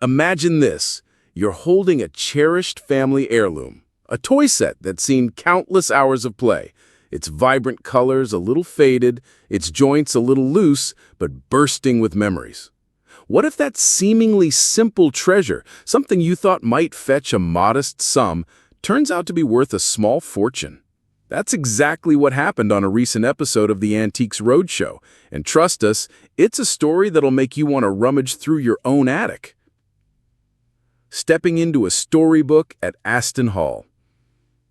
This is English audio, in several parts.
Imagine this. You're holding a cherished family heirloom, a toy set that's seen countless hours of play. Its vibrant colors a little faded, its joints a little loose, but bursting with memories. What if that seemingly simple treasure, something you thought might fetch a modest sum, turns out to be worth a small fortune? That's exactly what happened on a recent episode of the Antiques Roadshow, and trust us, it's a story that'll make you want to rummage through your own attic. Stepping into a storybook at Aston Hall.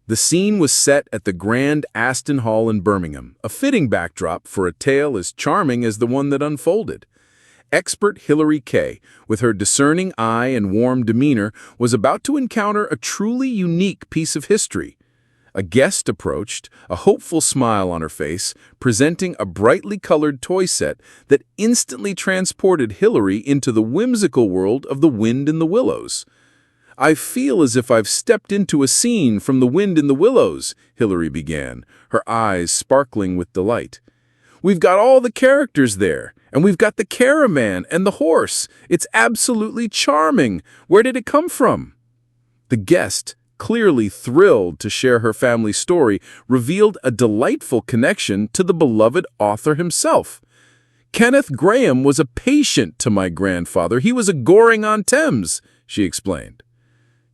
The scene was set at the Grand Aston Hall in Birmingham, a fitting backdrop for a tale as charming as the one that unfolded. Expert Hilary Kay, with her discerning eye and warm demeanor, was about to encounter a truly unique piece of history. A guest approached, a hopeful smile on her face, presenting a brightly colored toy set that instantly transported Hilary into the whimsical world of The Wind in the Willows. "I feel as if I've stepped into a scene from The Wind in the Willows," Hilary began, her eyes sparkling with delight. "We've got all the characters there, and we've got the caravan and the horse. It's absolutely charming. Where did it come from?" The guest, clearly thrilled to share her family story, revealed a delightful connection to the beloved author himself. "Kenneth Grahame was a patient to my grandfather. He was a Goring-on-Thames," she explained.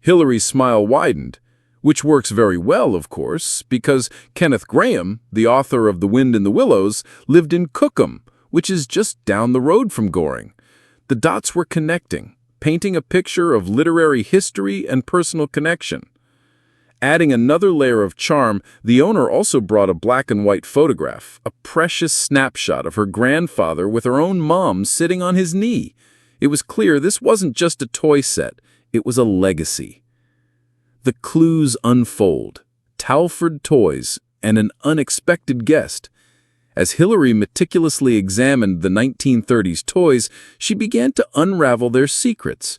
Hilary's smile widened, which works very well, of course, because Kenneth Grahame, the author of The Wind in the Willows, lived in Cookham, which is just down the road from Goring. The dots were connecting, painting a picture of literary history and personal connection. Adding another layer of charm, the owner also brought a black-and-white photograph, a precious snapshot of her grandfather with her own mom sitting on his knee. It was clear this wasn't just a toy set, it was a legacy. The clues unfold: Talford toys and an unexpected guest. As Hilary meticulously examined the 1930s toys, she began to unravel their secrets.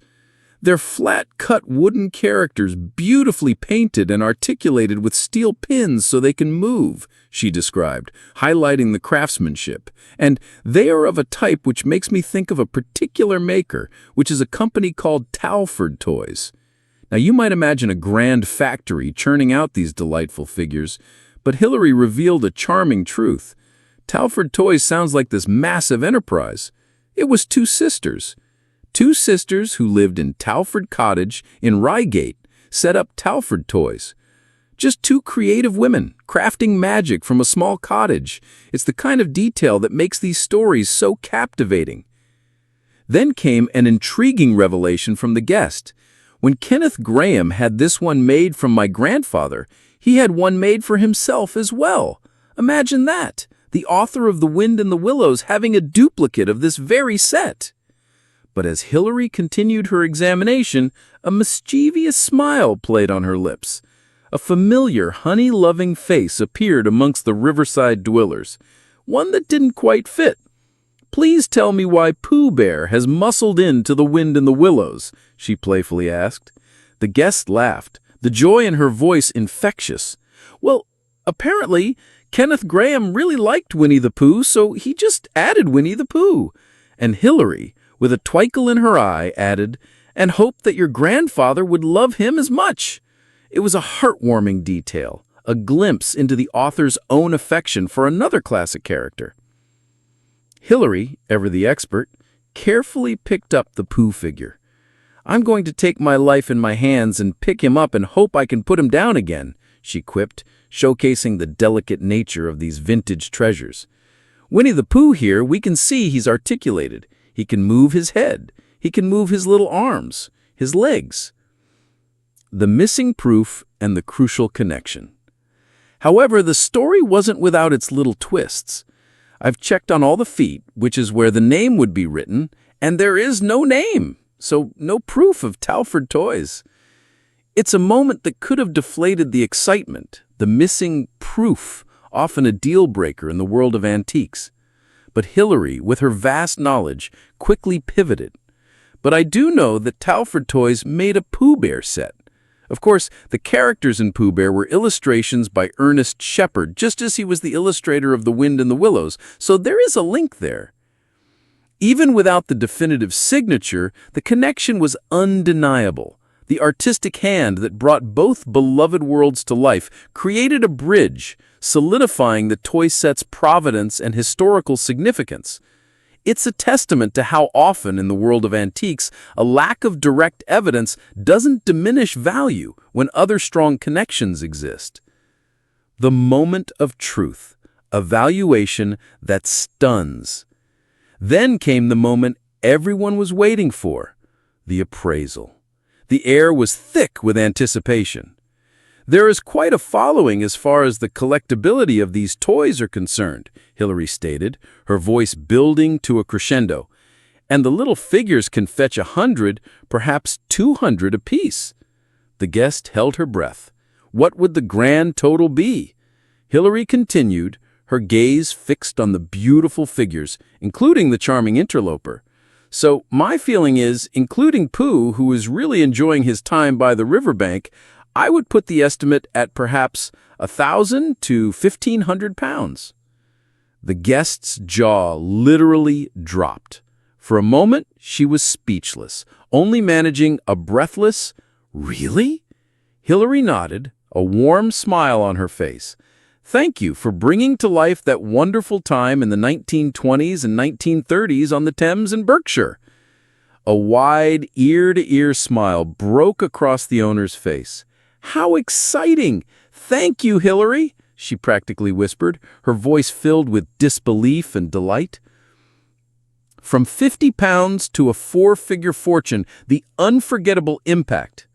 They're flat-cut wooden characters, beautifully painted and articulated with steel pins so they can move, she described, highlighting the craftsmanship. And they are of a type which makes me think of a particular maker, which is a company called Talford Toys. Now, you might imagine a grand factory churning out these delightful figures, but Hilary revealed a charming truth. Talford Toys sounds like this massive enterprise. It was two sisters who lived in Talford Cottage in Reigate, set up Talford Toys. Just two creative women, crafting magic from a small cottage. It's the kind of detail that makes these stories so captivating. Then came an intriguing revelation from the guest. When Kenneth Grahame had this one made from my grandfather, he had one made for himself as well. Imagine that, the author of The Wind in the Willows having a duplicate of this very set. But as Hilary continued her examination, a mischievous smile played on her lips. A familiar, honey-loving face appeared amongst the riverside dwellers, one that didn't quite fit. "Please tell me why Pooh Bear has muscled into The Wind in the Willows," she playfully asked. The guest laughed, the joy in her voice infectious. "Well, apparently, Kenneth Grahame really liked Winnie the Pooh, so he just added Winnie the Pooh." And Hilary, with a twinkle in her eye, added, "and hoped that your grandfather would love him as much." It was a heartwarming detail, a glimpse into the author's own affection for another classic character. Hilary, ever the expert, carefully picked up the Pooh figure. "I'm going to take my life in my hands and pick him up and hope I can put him down again," she quipped, showcasing the delicate nature of these vintage treasures. "Winnie the Pooh here, we can see he's articulated. He can move his head. He can move his little arms, his legs." The missing proof and the crucial connection. However, the story wasn't without its little twists. I've checked on all the feet, which is where the name would be written, and there is no name, so no proof of Talford Toys. It's a moment that could have deflated the excitement, the missing proof, often a deal-breaker in the world of antiques. But Hilary, with her vast knowledge, quickly pivoted. "But I do know that Talford Toys made a Pooh Bear set. Of course, the characters in Pooh Bear were illustrations by Ernest Shepard, just as he was the illustrator of The Wind in the Willows, so there is a link there." Even without the definitive signature, the connection was undeniable. The artistic hand that brought both beloved worlds to life created a bridge, solidifying the toy set's provenance and historical significance. It's a testament to how often in the world of antiques, a lack of direct evidence doesn't diminish value when other strong connections exist. The moment of truth, a valuation that stuns. Then came the moment everyone was waiting for, the appraisal. The air was thick with anticipation. There is quite a following as far as the collectability of these toys are concerned, Hillary stated, her voice building to a crescendo. And the little figures can fetch 100, perhaps 200 apiece. The guest held her breath. What would the grand total be? Hillary continued, her gaze fixed on the beautiful figures, including the charming interloper. So my feeling is, including Pooh, who is really enjoying his time by the riverbank, I would put the estimate at perhaps 1,000 to 1,500 pounds. The guest's jaw literally dropped. For a moment, she was speechless, only managing a breathless, "Really?" Hillary nodded, a warm smile on her face. Thank you for bringing to life that wonderful time in the 1920s and 1930s on the Thames in Berkshire. A wide, ear-to-ear smile broke across the owner's face. How exciting! Thank you, Hillary, she practically whispered, her voice filled with disbelief and delight. From 50 pounds to a four-figure fortune, the unforgettable impact.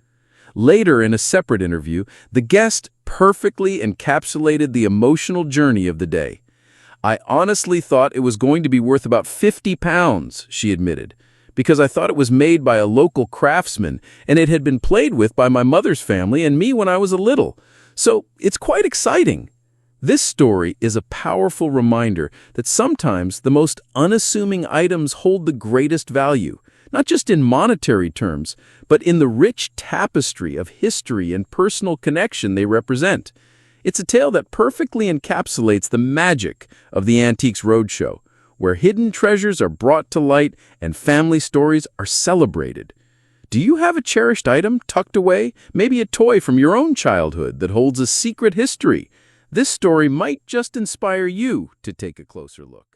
Later, in a separate interview, the guest perfectly encapsulated the emotional journey of the day. I honestly thought it was going to be worth about 50 pounds, she admitted, because I thought it was made by a local craftsman and it had been played with by my mother's family and me when I was a little. So it's quite exciting. This story is a powerful reminder that sometimes the most unassuming items hold the greatest value. Not just in monetary terms, but in the rich tapestry of history and personal connection they represent. It's a tale that perfectly encapsulates the magic of the Antiques Roadshow, where hidden treasures are brought to light and family stories are celebrated. Do you have a cherished item tucked away, maybe a toy from your own childhood that holds a secret history? This story might just inspire you to take a closer look.